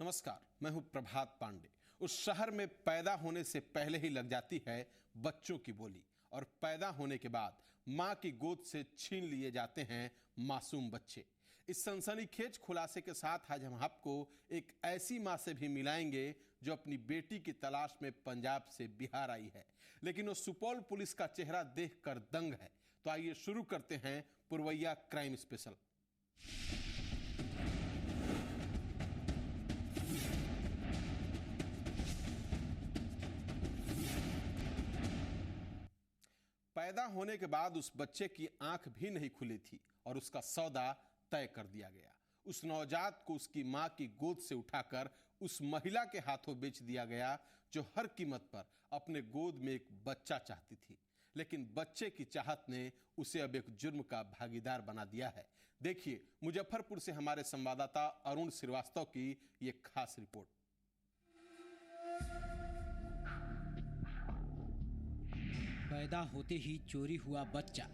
नमस्कार, मैं हूं प्रभात पांडे। उस शहर में पैदा होने से पहले ही लग जाती है बच्चों की बोली और पैदा होने के बाद मां की गोद से छीन लिए जाते हैं मासूम बच्चे। इस सनसनीखेज खुलासे के साथ आज हम आपको एक ऐसी मां से भी मिलाएंगे जो अपनी बेटी की तलाश में पंजाब से बिहार आई है, लेकिन वो सुपौल पुलिस का चेहरा देखकर दंग है। तो आइए शुरू करते हैं पुरवैया क्राइम स्पेशल। पैदा होने के बाद उस बच्चे की आंख भी नहीं खुली थी और उसका सौदा तय कर दिया गया। उस नवजात को उसकी मां की गोद से उठाकर उस महिला के हाथों बेच दिया गया जो हर कीमत पर अपने गोद में एक बच्चा चाहती थी। लेकिन बच्चे की चाहत ने उसे अब एक जुर्म का भागीदार बना दिया है। देखिए मुजफ्फरपुर से हमारे संवाददाता अरुण श्रीवास्तव की ये खास रिपोर्ट। पैदा होते ही चोरी हुआ बच्चा।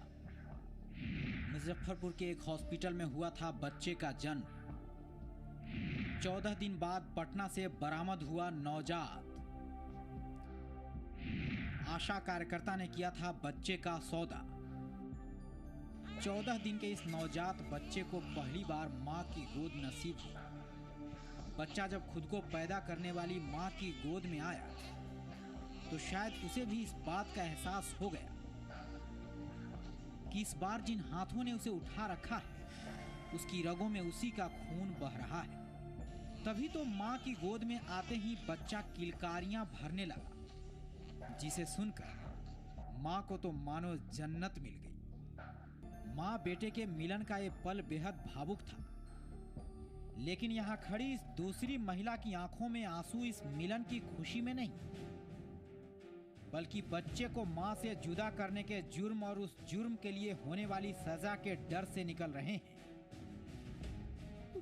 मुजफ्फरपुर के एक हॉस्पिटल में हुआ था बच्चे का जन्म। 14 दिन बाद पटना से बरामद हुआ नवजात। आशा कार्यकर्ता ने किया था बच्चे का सौदा। 14 दिन के इस नवजात बच्चे को पहली बार मां की गोद नसीब हुआ। बच्चा जब खुद को पैदा करने वाली मां की गोद में आया तो शायद उसे भी इस बात का एहसास हो गया कि इस बार जिन हाथों ने उसे उठा रखा है उसकी रगों में उसी का खून बह रहा है। तभी तो मां की गोद में आते ही बच्चा किलकारियां भरने लगा, जिसे सुनकर मां को तो मानो जन्नत मिल गई। मां बेटे के मिलन का ये पल बेहद भावुक था, लेकिन यहां खड़ी इस दूसरी महिला की आंखों में आंसू इस मिलन की खुशी में नहीं, बल्कि बच्चे को मां से जुदा करने के जुर्म और उस जुर्म के लिए होने वाली सजा के डर से निकल रहे हैं।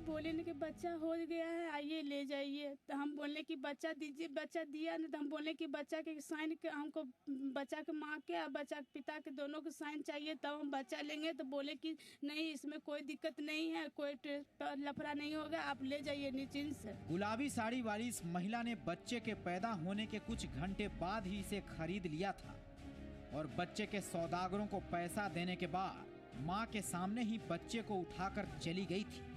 बोले न कि बच्चा हो गया है, आइए ले जाइए। तो हम बोले कि बच्चा दीजिए, बच्चा दिया ना। तो हम बोले कि बच्चा के साइन के हमको बच्चा के माँ के और बच्चा के पिता के दोनों के साइन चाहिए तब हम बच्चा लेंगे। तो बोले कि नहीं, इसमें कोई दिक्कत नहीं है, कोई लफड़ा नहीं होगा, आप ले जाइए निश्चिंत से। गुलाबी साड़ी वाली इस महिला ने बच्चे के पैदा होने के कुछ घंटे बाद ही इसे खरीद लिया था और बच्चे के सौदागरों को पैसा देने के बाद मां के सामने ही बच्चे को उठाकर चली गई थी।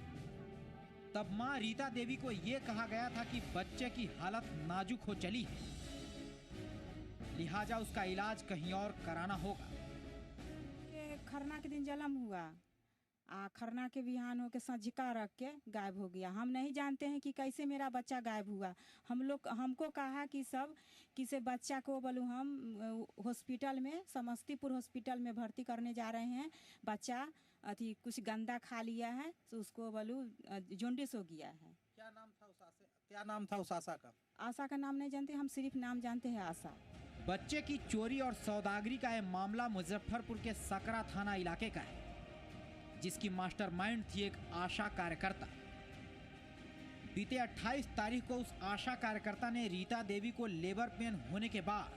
तब मां रीता देवी को यह कहा गया था कि बच्चे की हालत नाजुक हो चली है, लिहाजा उसका इलाज कहीं और कराना होगा। खरना के दिन जन्म हुआ, खरना के बिहान होके संझिका रख के गायब हो गया। हम नहीं जानते हैं कि कैसे मेरा बच्चा गायब हुआ। हमको कहा कि से बच्चा को बोलूँ हम हॉस्पिटल में, समस्तीपुर हॉस्पिटल में भर्ती करने जा रहे हैं। बच्चा कुछ गंदा खा लिया है तो उसको बोलूँ जॉन्डिस हो गया है। क्या नाम था उस आशा का? आशा का नाम नहीं जानते, हम सिर्फ नाम जानते हैं आशा। बच्चे की चोरी और सौदागरी का यह मामला मुजफ्फरपुर के सकरा थाना इलाके का है, जिसकी मास्टरमाइंड थी एक आशा कार्यकर्ता। बीते 28 तारीख को उस आशा कार्यकर्ता ने रीता देवी को लेबर पेन होने के बाद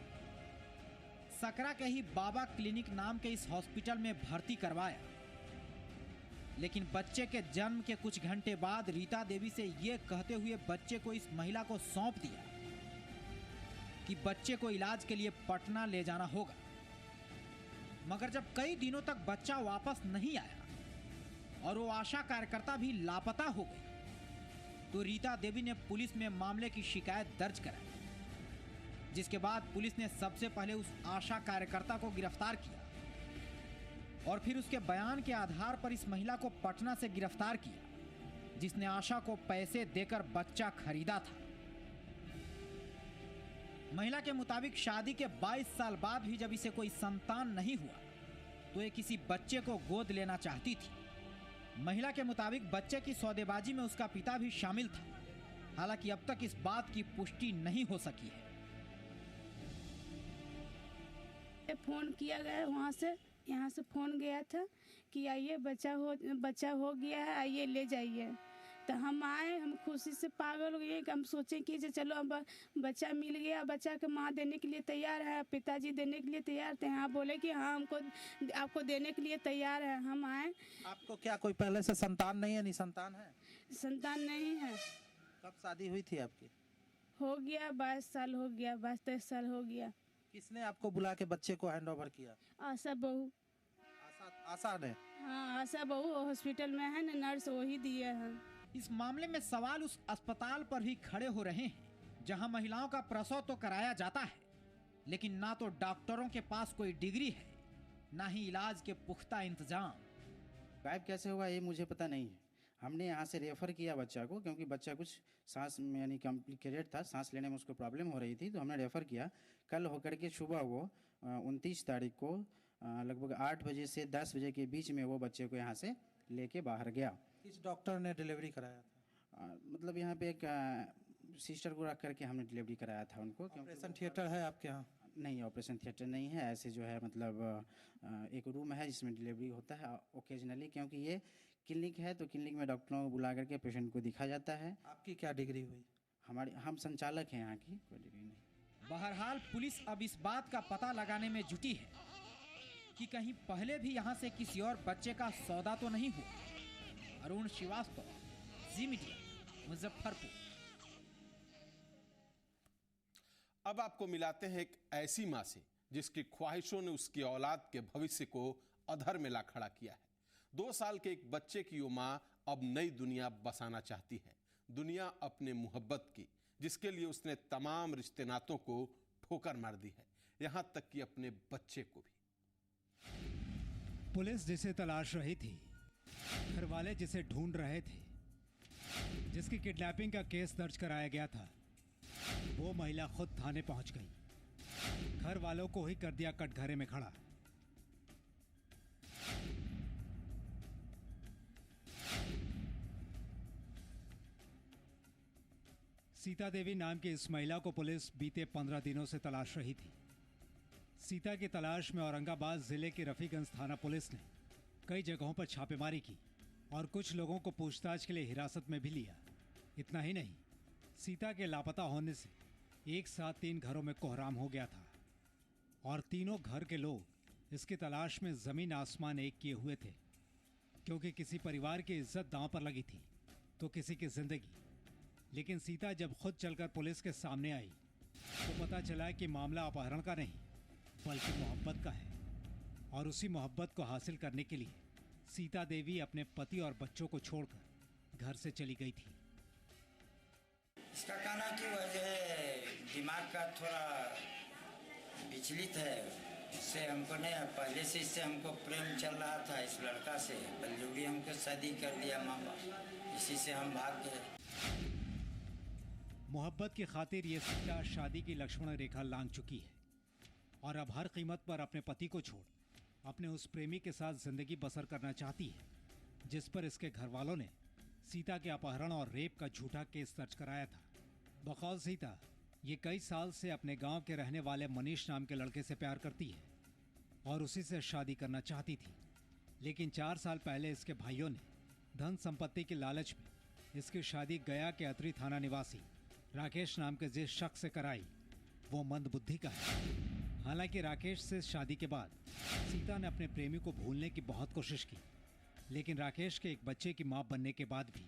सकरा के ही बाबा क्लिनिक नाम के इस हॉस्पिटल में भर्ती करवाया। लेकिन बच्चे के जन्म के कुछ घंटे बाद रीता देवी से यह कहते हुए बच्चे को इस महिला को सौंप दिया कि बच्चे को इलाज के लिए पटना ले जाना होगा। मगर जब कई दिनों तक बच्चा वापस नहीं आया और वो आशा कार्यकर्ता भी लापता हो गई तो रीता देवी ने पुलिस में मामले की शिकायत दर्ज कराई, जिसके बाद पुलिस ने सबसे पहले उस आशा कार्यकर्ता को गिरफ्तार किया और फिर उसके बयान के आधार पर इस महिला को पटना से गिरफ्तार किया, जिसने आशा को पैसे देकर बच्चा खरीदा था। महिला के मुताबिक शादी के 22 साल बाद भी जब इसे कोई संतान नहीं हुआ तो ये किसी बच्चे को गोद लेना चाहती थी। महिला के मुताबिक बच्चे की सौदेबाजी में उसका पिता भी शामिल था, हालांकि अब तक इस बात की पुष्टि नहीं हो सकी है। फोन किया गया वहाँ से, यहाँ से फोन गया था कि आइए बच्चा हो गया है, आइए ले जाइए। तो हम आए, हम खुशी से पागल हो गए कि हम सोचें कि चलो अब बच्चा मिल गया, बच्चा के माँ देने के लिए तैयार है, पिताजी देने के लिए तैयार थे। हाँ बोले कि हाँ हमको आपको देने के लिए तैयार है। हम आए। आपको क्या कोई पहले से संतान नहीं है? निसंतान है? संतान नहीं है। कब शादी हुई थी आपकी? हो गया 22 साल हो गया, 22-23 साल हो गया। किसने आपको बुला के बच्चे को हैंड ओवर किया? आशा बहू। आशा ने? हाँ, आशा बहू हॉस्पिटल में है ना, नर्स वही दिए हैं। इस मामले में सवाल उस अस्पताल पर भी खड़े हो रहे हैं जहां महिलाओं का प्रसव तो कराया जाता है, लेकिन ना तो डॉक्टरों के पास कोई डिग्री है, ना ही इलाज के पुख्ता इंतजाम। गायब कैसे हुआ ये मुझे पता नहीं है। हमने यहाँ से रेफ़र किया बच्चा को, क्योंकि बच्चा कुछ सांस में यानी कॉम्प्लिकेटेड था, सांस लेने में उसको प्रॉब्लम हो रही थी, तो हमने रेफ़र किया। कल होकर के सुबह वो 29 तारीख को लगभग 8 बजे से 10 बजे के बीच में वो बच्चे को यहाँ से लेके बाहर गया। किस डॉक्टर ने डिलीवरी कराया था? मतलब यहाँ पे एक सिस्टर को रख करके हमने डिलीवरी कराया था उनको। ऑपरेशन थिएटर है आपके यहाँ? नहीं, ऑपरेशन थिएटर नहीं है। ऐसे जो है मतलब एक रूम है जिसमें डिलीवरी होता है ओकेजनली, क्योंकि ये क्लिनिक है तो क्लिनिक में डॉक्टरों को बुला करके पेशेंट को दिखा जाता है। आपकी क्या डिग्री हुई? हम संचालक हैं यहाँ की, कोई डिग्री नहीं। बहरहाल पुलिस अब इस बात का पता लगाने में जुटी है कि कहीं पहले भी यहाँ से किसी और बच्चे का सौदा तो नहीं हुआ। अरुण श्रीवास्तव, जी मीडिया, मुजफ्फरपुर। अब आपको मिलाते हैं एक ऐसी माँ से जिसकी ख्वाहिशों ने उसकी औलाद के भविष्य को अधर में ला खड़ा किया है। 2 साल के एक बच्चे की वो माँ अब नई दुनिया बसाना चाहती है, दुनिया अपने मोहब्बत की, जिसके लिए उसने तमाम रिश्ते नातों को ठोकर मार दी है, यहाँ तक कि अपने बच्चे को भी। पुलिस जिसे तलाश रही थी, घर वाले जिसे ढूंढ रहे थे, जिसकी किडनैपिंग का केस दर्ज कराया गया था, वो महिला खुद थाने पहुंच गई। घर वालों को ही कर दिया कटघरे में खड़ा। सीता देवी नाम की इस महिला को पुलिस बीते 15 दिनों से तलाश रही थी। सीता की तलाश में औरंगाबाद जिले की रफीगंज थाना पुलिस ने कई जगहों पर छापेमारी की और कुछ लोगों को पूछताछ के लिए हिरासत में भी लिया। इतना ही नहीं, सीता के लापता होने से एक साथ 3 घरों में कोहराम हो गया था और तीनों घर के लोग इसकी तलाश में जमीन आसमान एक किए हुए थे, क्योंकि किसी परिवार की इज्जत दांव पर लगी थी तो किसी की जिंदगी। लेकिन सीता जब खुद चलकर पुलिस के सामने आई तो पता चला कि मामला अपहरण का नहीं बल्कि मोहब्बत का है, और उसी मोहब्बत को हासिल करने के लिए सीता देवी अपने पति और बच्चों को छोड़कर घर से चली गई थी। इसका कहना कि वह जो है दिमाग का थोड़ा विचलित है, इससे हमको नहीं, पहले से इससे हमको प्रेम चल रहा था इस लड़का से, बलजोड़ी हमको शादी कर दिया माँ बाप, इसी से हम भाग गए। मोहब्बत की खातिर ये सीता शादी की लक्ष्मण रेखा लांघ चुकी है और अब हर कीमत पर अपने पति को छोड़ अपने उस प्रेमी के साथ जिंदगी बसर करना चाहती है, जिस पर इसके घर वालों ने सीता के अपहरण और रेप का झूठा केस दर्ज कराया था। बकौल सीता ये कई साल से अपने गांव के रहने वाले मनीष नाम के लड़के से प्यार करती है और उसी से शादी करना चाहती थी, लेकिन 4 साल पहले इसके भाइयों ने धन संपत्ति के लालच में इसकी शादी गया के अतरी थाना निवासी राकेश नाम के जिस शख्स से कराई वो मंदबुद्धि का है। हालांकि राकेश से शादी के बाद सीता ने अपने प्रेमी को भूलने की बहुत कोशिश की, लेकिन राकेश के एक बच्चे की मां बनने के बाद भी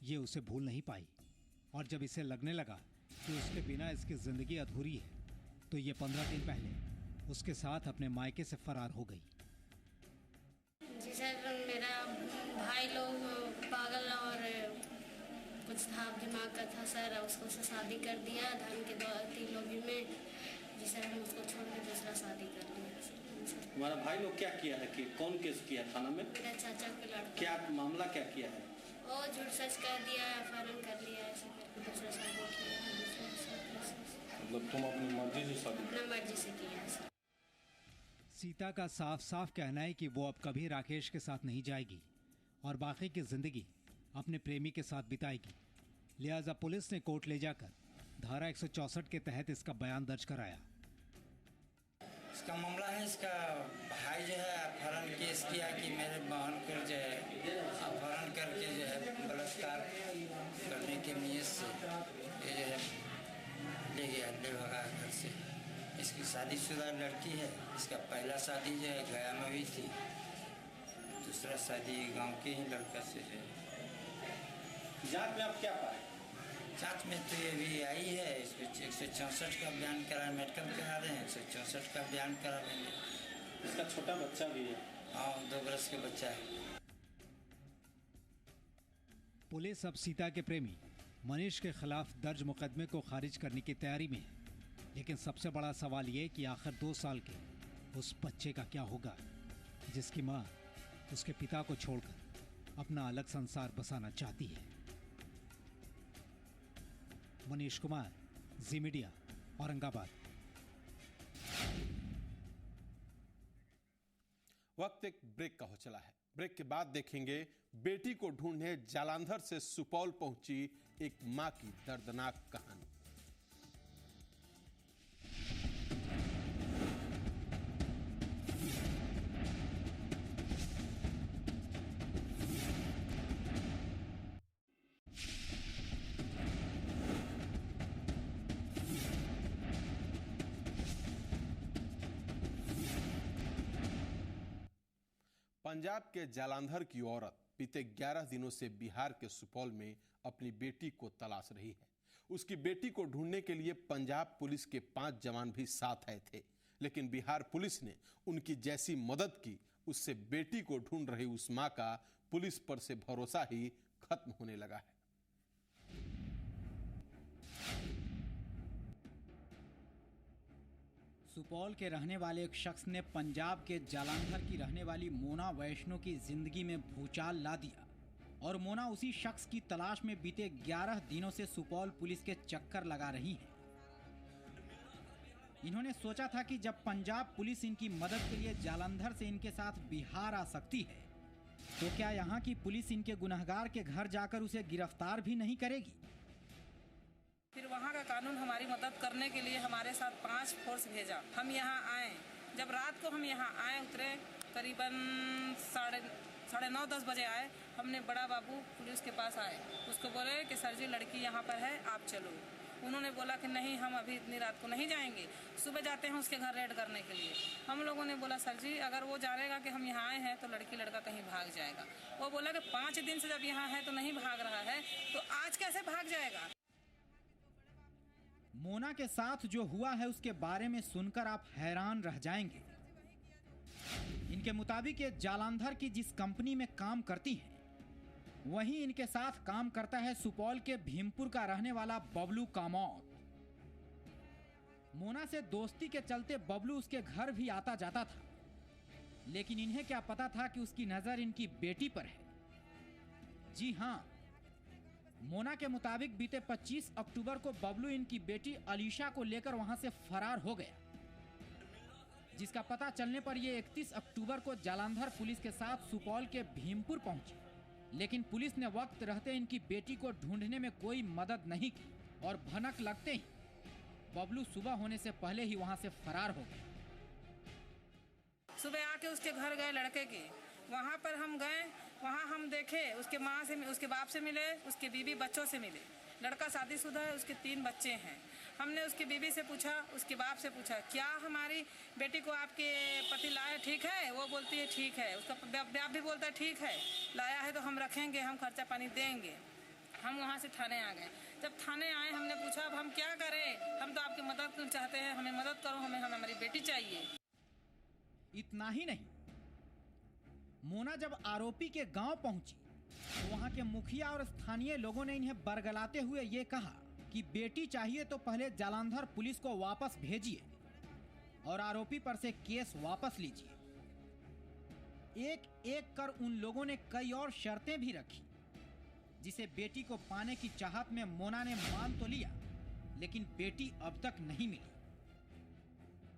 ये उसे भूल नहीं पाई, और जब इसे लगने लगा कि उसके बिना इसकी ज़िंदगी अधूरी है तो ये 15 दिन पहले उसके साथ अपने मायके से फरार हो गई। जी सर, मेरा भाई लोग पागल और कुछ था दिमाग का था सर, उसको से शादी कर दिया धन के 2-3 लोभी में। जी सर, हम उसको छोड़ के दूसरा शादी कर लिया सर। हमारा भाई लोग क्या किया है कि कौन केस किया थाना में? मेरा चाचा के लड़का। क्या मामला क्या किया है? वो झूठ सच कह दिया, अपहरण कर लिया, ऐसे करके दूसरा शादी किया। मतलब तुम अपनी मर्जी से शादी? अपना मर्जी से किया सर। सीता का साफ साफ कहना है कि वो अब कभी राकेश के साथ नहीं जाएगी और बाकी की जिंदगी अपने प्रेमी के साथ बिताएगी। लिहाजा पुलिस ने कोर्ट ले जाकर धारा 164 के तहत इसका बयान दर्ज कराया। इसका मामला है, इसका भाई जो है अपहरण केस किया कि मेरे बहन को जो है अपहरण करके जो है बलात्कार करने के नियत से ये जो है ले गया, ले भगा घर से। इसकी शादीशुदा लड़की है, इसका पहला शादी जो है गया में हुई थी, दूसरा शादी गांव के ही लड़का से जो है। जांच में आप क्या पाए? जांच में तो ये भी आई है, इसको 164 का बयान करा, मेडिकल करा रहे हैं, 164 का बयान करा लेंगे। इसका छोटा बच्चा भी है। हाँ, 2 बरस के बच्चा है। पुलिस अब सीता के प्रेमी मनीष के खिलाफ दर्ज मुकदमे को खारिज करने की तैयारी में है, लेकिन सबसे बड़ा सवाल ये कि आखिर 2 साल के उस बच्चे का क्या होगा जिसकी माँ उसके पिता को छोड़कर अपना अलग संसार बसाना चाहती है। मनीष कुमार, जी मीडिया, औरंगाबाद। वक्त एक ब्रेक का हो चला है। ब्रेक के बाद देखेंगे बेटी को ढूंढने जालंधर से सुपौल पहुंची एक मां की दर्दनाक कहानी। पंजाब के जालंधर की औरत बीते 11 दिनों से बिहार के सुपौल में अपनी बेटी को तलाश रही है। उसकी बेटी को ढूंढने के लिए पंजाब पुलिस के 5 जवान भी साथ आए थे, लेकिन बिहार पुलिस ने उनकी जैसी मदद की, उससे बेटी को ढूंढ रही उस मां का पुलिस पर से भरोसा ही खत्म होने लगा है। सुपौल के रहने वाले एक शख्स ने पंजाब के जालंधर की रहने वाली मोना वैष्णो की जिंदगी में भूचाल ला दिया और मोना उसी शख्स की तलाश में बीते 11 दिनों से सुपौल पुलिस के चक्कर लगा रही है। इन्होंने सोचा था कि जब पंजाब पुलिस इनकी मदद के लिए जालंधर से इनके साथ बिहार आ सकती है, तो क्या यहाँ की पुलिस इनके गुनहगार के घर जाकर उसे गिरफ्तार भी नहीं करेगी? फिर वहाँ का कानून हमारी मदद करने के लिए हमारे साथ 5 फोर्स भेजा। हम यहाँ आए, जब रात को हम यहाँ आए, उतरे करीबन साढ़े 9-10 बजे आए। हमने बड़ा बाबू पुलिस के पास आए, उसको बोले कि सर जी लड़की यहाँ पर है, आप चलो। उन्होंने बोला कि नहीं, हम अभी इतनी रात को नहीं जाएंगे, सुबह जाते हैं उसके घर रेड करने के लिए। हम लोगों ने बोला सर जी अगर वो जानेगा कि हम यहाँ आए हैं तो लड़की लड़का कहीं भाग जाएगा। वो बोला कि 5 दिन से जब यहाँ है तो नहीं भाग रहा है, तो आज कैसे भाग जाएगा। मोना के साथ जो हुआ है उसके बारे में सुनकर आप हैरान रह जाएंगे। इनके मुताबिक ये जालंधर की जिस कंपनी में काम करती हैं, वहीं इनके साथ काम करता है सुपौल के भीमपुर का रहने वाला बबलू कामौत। मोना से दोस्ती के चलते बबलू उसके घर भी आता जाता था, लेकिन इन्हें क्या पता था कि उसकी नजर इनकी बेटी पर है। जी हां, मोना के मुताबिक बीते 25 अक्टूबर को बबलू इनकी बेटी अलीशा को लेकर वहां से फरार हो गया, जिसका पता चलने पर यह 31 अक्टूबर को जालंधर पुलिस के साथ सुपौल के भीमपुर पहुंची, लेकिन पुलिस ने वक्त रहते इनकी बेटी को ढूंढने में कोई मदद नहीं की और भनक लगते ही बबलू सुबह होने से पहले ही वहां से फरार हो गया। सुबह आके उसके घर गए लड़के के, वहाँ पर हम गए, वहाँ हम देखे उसके माँ से, उसके बाप से मिले, उसके बीवी बच्चों से मिले। लड़का शादीशुदा है, उसके 3 बच्चे हैं। हमने उसकी बीवी से पूछा, उसके बाप से पूछा, क्या हमारी बेटी को आपके पति लाए, ठीक है? वो बोलती है ठीक है। उसका बाप भी बोलता है ठीक है, लाया है तो हम रखेंगे, हम खर्चा पानी देंगे। हम वहाँ से थाने आ गए। जब थाने आए हमने पूछा अब हम क्या करें, हम तो आपकी मदद चाहते हैं, हमें मदद करो, हमें हमारी बेटी चाहिए। इतना ही नहीं, मोना जब आरोपी के गांव पहुंची तो वहां के मुखिया और स्थानीय लोगों ने इन्हें बरगलाते हुए ये कहा कि बेटी चाहिए तो पहले जालंधर पुलिस को वापस भेजिए और आरोपी पर से केस वापस लीजिए। एक एक कर उन लोगों ने कई और शर्तें भी रखी, जिसे बेटी को पाने की चाहत में मोना ने मान तो लिया, लेकिन बेटी अब तक नहीं मिली।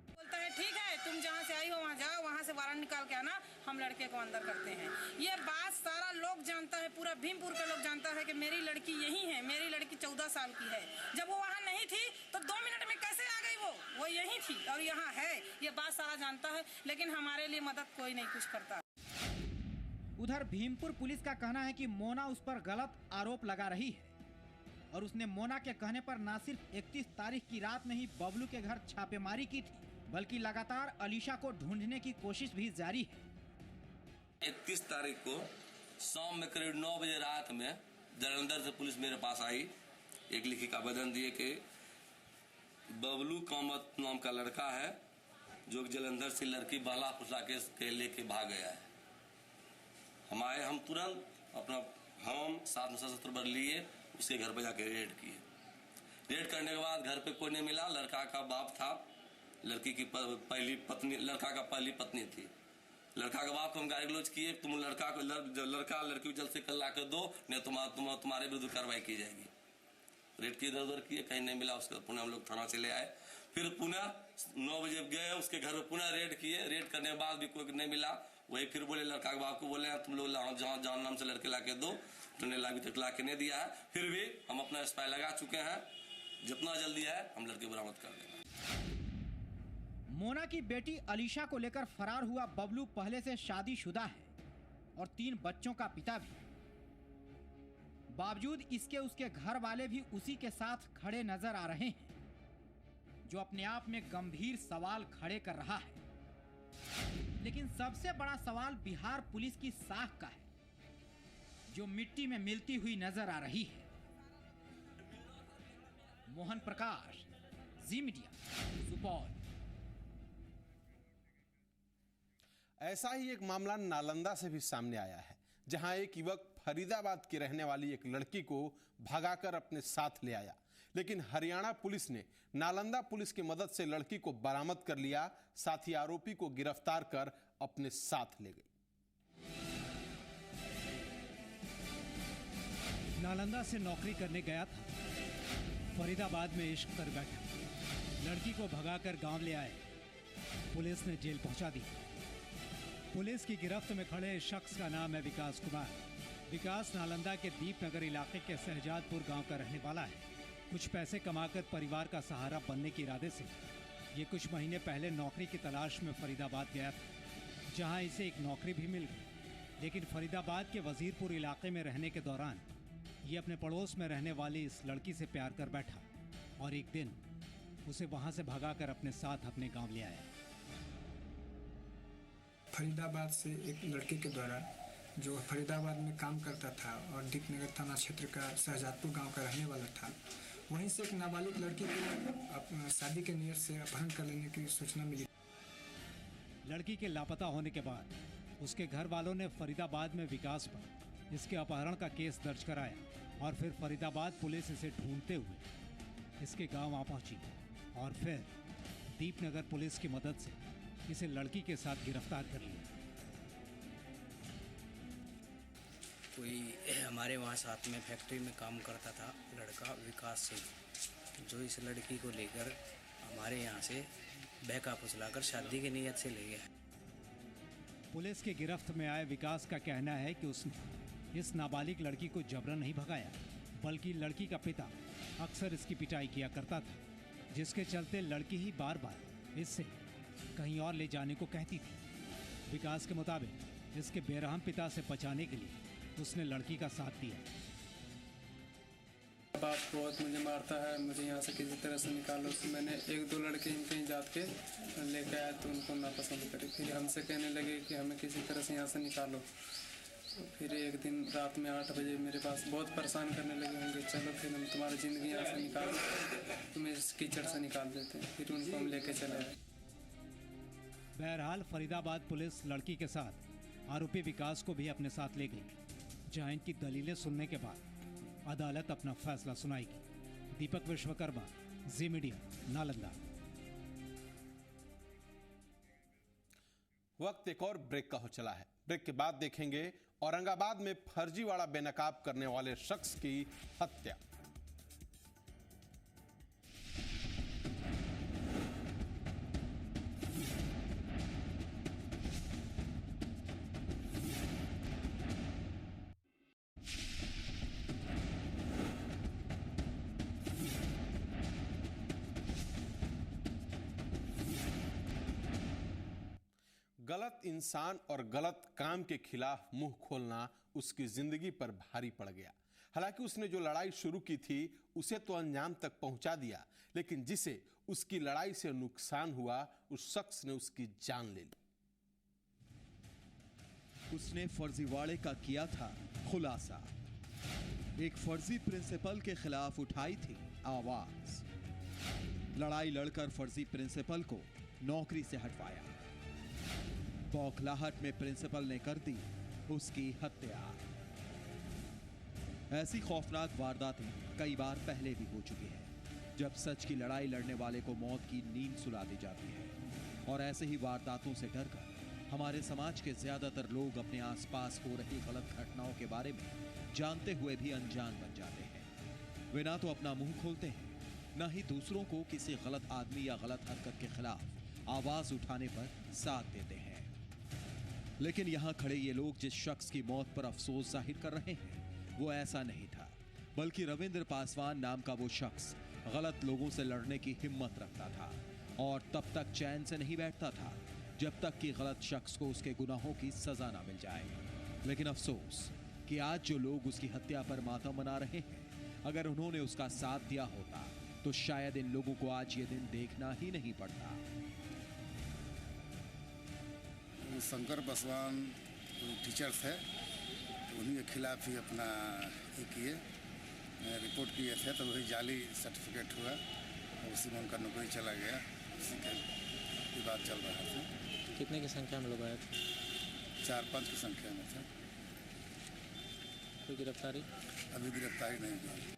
बोलता है ठीक है, तुम जहाँ से आई हो वहाँ जाओ, वहाँ से वारंट निकाल के आना, हम लड़के को अंदर करते हैं। ये बात सारा लोग जानता है, पूरा भीमपुर का लोग जानता है कि मेरी लड़की यही है, मेरी लड़की 14 साल की है। जब वो वहाँ नहीं थी तो 2 मिनट में कैसे आ गई? वो यही थी और यहाँ है, ये बात सारा जानता है, लेकिन हमारे लिए मदद कोई नहीं कुछ करता। उधर भीमपुर पुलिस का कहना है कि मोना उस पर गलत आरोप लगा रही है और उसने मोना के कहने पर न सिर्फ 31 तारीख की रात में ही बबलू के घर छापेमारी की थी, बल्कि लगातार अलीशा को ढूंढने की कोशिश भी जारी है। 31 तारीख को शाम में करीब 9 बजे रात में जालंधर से पुलिस मेरे पास आई एक लिखित आवेदन दिए कि बबलू कामत नाम का लड़का है जो जलंधर से लड़की बाला फुसला के लेके भाग गया है। हम तुरंत अपना 7 बर लिए उसके घर पे जाके रेड किए। रेड करने के बाद घर पे कोई नहीं मिला। लड़का का बाप था, लड़की की पहली पत्नी, लड़का का पहली पत्नी थी। लड़का के बाप को हम गाली गलौज किए, तुम लड़का लड़की को जल्द से कल ला कर दो, नहीं तुम्हारे विरुद्ध कार्रवाई की जाएगी। रेड की इधर उधर किए, कहीं नहीं मिला। उसके पुनः हम लोग थाना चले आए। फिर पुनः 9 बजे गए उसके घर में, पुनः रेड किए। रेड करने के बाद भी कोई नहीं मिला। वही फिर बोले लड़का के बाप को, बोले तुम लोग जहाँ जान नाम से लड़के ला के दो, तुमने अभी तक ला के नहीं दिया है। फिर भी हम अपना स्पाई लगा चुके हैं, जितना जल्दी है हम लड़के बरामद कर देंगे। मोना की बेटी अलीशा को लेकर फरार हुआ बबलू पहले से शादीशुदा है और 3 बच्चों का पिता भी। बावजूद इसके उसके घर वाले भी उसी के साथ खड़े नजर आ रहे हैं, जो अपने आप में गंभीर सवाल खड़े कर रहा है। लेकिन सबसे बड़ा सवाल बिहार पुलिस की साख का है, जो मिट्टी में मिलती हुई नजर आ रही है। मोहन प्रकाश, जी मीडिया, सुपौल। ऐसा ही एक मामला नालंदा से भी सामने आया है, जहां एक युवक फरीदाबाद की रहने वाली एक लड़की को भगाकर अपने साथ ले आया। लेकिन हरियाणा पुलिस ने नालंदा पुलिस की मदद से लड़की को बरामद कर लिया, साथ ही आरोपी को गिरफ्तार कर अपने साथ ले गई। नालंदा से नौकरी करने गया था, फरीदाबाद में इश्क कर बैठा, लड़की को भगाकर गांव ले आए, पुलिस ने जेल पहुंचा दी। पुलिस की गिरफ्त में खड़े शख्स का नाम है विकास कुमार। विकास नालंदा के दीपनगर इलाके के शहजादपुर गांव का रहने वाला है। कुछ पैसे कमाकर परिवार का सहारा बनने के इरादे से ये कुछ महीने पहले नौकरी की तलाश में फरीदाबाद गया था, जहां इसे एक नौकरी भी मिल गई। लेकिन फरीदाबाद के वजीरपुर इलाके में रहने के दौरान ये अपने पड़ोस में रहने वाली इस लड़की से प्यार कर बैठा और एक दिन उसे वहां से भगाकर अपने साथ अपने गांव ले आया। फरीदाबाद से एक लड़के के द्वारा, जो फरीदाबाद में काम करता था और दीपनगर थाना क्षेत्र का शहजादपुर गांव का रहने वाला था, वहीं से एक नाबालिग लड़की को शादी के नियत से अपहरण कर लेने की सूचना मिली। लड़की के लापता होने के बाद उसके घर वालों ने फरीदाबाद में विकास पर इसके अपहरण का केस दर्ज कराया और फिर फरीदाबाद पुलिस इसे ढूंढते हुए इसके गांव आ पहुंची और फिर दीपनगर पुलिस की मदद से इसे लड़की के साथ गिरफ्तार कर लिया। कोई हमारे वहाँ साथ में फैक्ट्री में काम करता था लड़का विकास सिंह, जो इस लड़की को लेकर हमारे यहाँ से बहका फुसलाकर शादी की नीयत से ले गया। पुलिस की गिरफ्त में आए विकास का कहना है कि उसने इस नाबालिग लड़की को जबरन नहीं भगाया, बल्कि लड़की का पिता अक्सर इसकी पिटाई किया करता था, जिसके चलते लड़की ही बार बार इससे कहीं और ले जाने को कहती थी। विकास के मुताबिक इसके बेरहम पिता से बचाने के लिए उसने लड़की का साथ दिया। बाप बहुत मुझे मारता है, मुझे यहाँ से किसी तरह से निकालो। तो मैंने 1-2 लड़के इनके जात के लेके आया तो उनको नापसंद करे। फिर हमसे कहने लगे कि हमें किसी तरह से यहाँ से निकालो। तो फिर एक दिन रात में 8 बजे मेरे पास बहुत परेशान करने लगे होंगे, चलो फिर हम तुम्हारी ज़िंदगी यहाँ से निकाल, तुम्हें इस कीचड़ से निकाल देते हैं। फिर उनको हम लेके चले आए। बहरहाल फरीदाबाद पुलिस लड़की के साथ आरोपी विकास को भी अपने साथ ले गई, जहां इनकी दलीलें सुनने के बाद अदालत अपना फैसला सुनाएगी। दीपक विश्वकर्मा, जी मीडिया, नालंदा। वक्त एक और ब्रेक का हो चला है। ब्रेक के बाद देखेंगे औरंगाबाद में फर्जीवाड़ा बेनकाब करने वाले शख्स की हत्या। गलत इंसान और गलत काम के खिलाफ मुंह खोलना उसकी जिंदगी पर भारी पड़ गया। हालांकि उसने जो लड़ाई शुरू की थी उसे तो अंजाम तक पहुंचा दिया, लेकिन जिसे उसकी लड़ाई से नुकसान हुआ उस शख्स ने उसकी जान ले ली। उसने फर्जीवाड़े का किया था खुलासा। एक फर्जी प्रिंसिपल के खिलाफ उठाई थी आवाज। लड़ाई लड़कर फर्जी प्रिंसिपल को नौकरी से हटवाया। बौखलाहट में प्रिंसिपल ने कर दी उसकी हत्या। ऐसी खौफनाक वारदातें कई बार पहले भी हो चुकी हैं, जब सच की लड़ाई लड़ने वाले को मौत की नींद सुला दी जाती है। और ऐसे ही वारदातों से डरकर हमारे समाज के ज्यादातर लोग अपने आसपास हो रही गलत घटनाओं के बारे में जानते हुए भी अनजान बन जाते हैं। वे ना तो अपना मुंह खोलते हैं, न ही दूसरों को किसी गलत आदमी या गलत हरकत के खिलाफ आवाज उठाने पर साथ देते हैं। लेकिन यहां खड़े ये लोग जिस शख्स की मौत पर अफसोस जाहिर कर रहे हैं, वो ऐसा नहीं था, बल्कि रविंद्र पासवान नाम का वो शख्स गलत लोगों से लड़ने की हिम्मत रखता था और तब तक चैन से नहीं बैठता था जब तक कि गलत शख्स को उसके गुनाहों की सजा ना मिल जाए। लेकिन अफसोस कि आज जो लोग उसकी हत्या पर मातम मना रहे हैं, अगर उन्होंने उसका साथ दिया होता तो शायद इन लोगों को आज ये दिन देखना ही नहीं पड़ता। शंकर पासवान टीचर थे, तो उन्हीं के खिलाफ ही अपना ये किए, रिपोर्ट किए थे, तो वही जाली सर्टिफिकेट हुआ और उसी में उनका नौकरी चला गया। उसी के विवाद चल रहा था। कितने की संख्या में लोग आए थे? 4-5 की संख्या में थे। कोई गिरफ्तारी? अभी गिरफ्तारी नहीं हुई।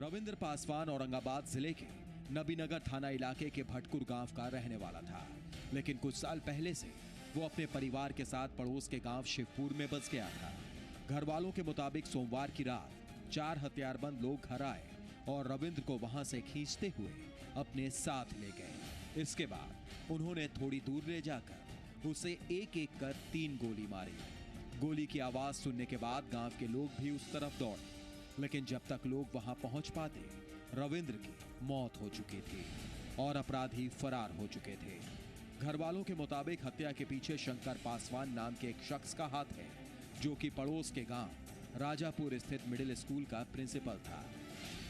रविंद्र पासवान औरंगाबाद जिले के नबीनगर थाना इलाके के भटकुर गांव का रहने वाला था, लेकिन कुछ साल पहले से वो अपने परिवार के साथ पड़ोस के गांव शिवपुर में बस गया था। घर वालों के मुताबिक सोमवार की रात 4 हथियारबंद लोग घर आए और रविंद्र को वहां से खींचते हुए अपने साथ ले गए। इसके बाद उन्होंने थोड़ी दूर ले जाकर उसे एक एक कर 3 गोली मारी। गोली की आवाज सुनने के बाद गांव के लोग भी उस तरफ दौड़े, लेकिन जब तक लोग वहां पहुंच पाते रविंद्र की मौत हो चुकी थी और अपराधी फरार हो चुके थे। घर वालों के मुताबिक हत्या के पीछे शंकर पासवान नाम के एक शख्स का हाथ है, जो कि पड़ोस के गांव राजापुर स्थित मिडिल स्कूल का प्रिंसिपल था।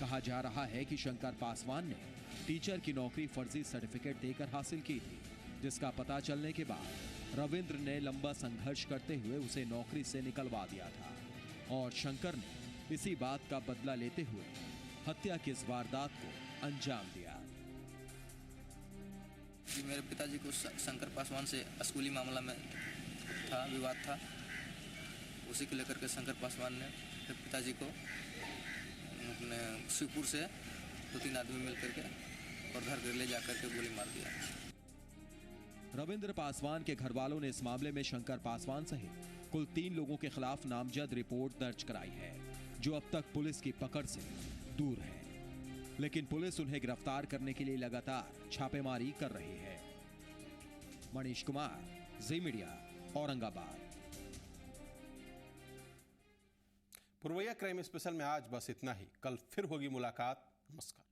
कहा जा रहा है कि शंकर पासवान ने टीचर की नौकरी फर्जी सर्टिफिकेट देकर हासिल की थी, जिसका पता चलने के बाद रविंद्र ने लंबा संघर्ष करते हुए उसे नौकरी से निकलवा दिया था और शंकर ने इसी बात का बदला लेते हुए हत्या की इस वारदात को अंजाम दिया। मेरे पिताजी को शंकर पासवान से स्कूली मामला में था, विवाद था। उसी को लेकर के शंकर पासवान ने मेरे पिताजी को अपने शिवपुर से 2-3 आदमी मिल करके और घर घर ले जाकर के गोली मार दिया। रविंद्र पासवान के घर वालों ने इस मामले में शंकर पासवान सहित कुल 3 लोगों के खिलाफ नामजद रिपोर्ट दर्ज कराई है, जो अब तक पुलिस की पकड़ से दूर है। लेकिन पुलिस उन्हें गिरफ्तार करने के लिए लगातार छापेमारी कर रही है। मनीष कुमार, जी मीडिया, औरंगाबाद। पूर्वैया क्राइम स्पेशल में आज बस इतना ही। कल फिर होगी मुलाकात। नमस्कार।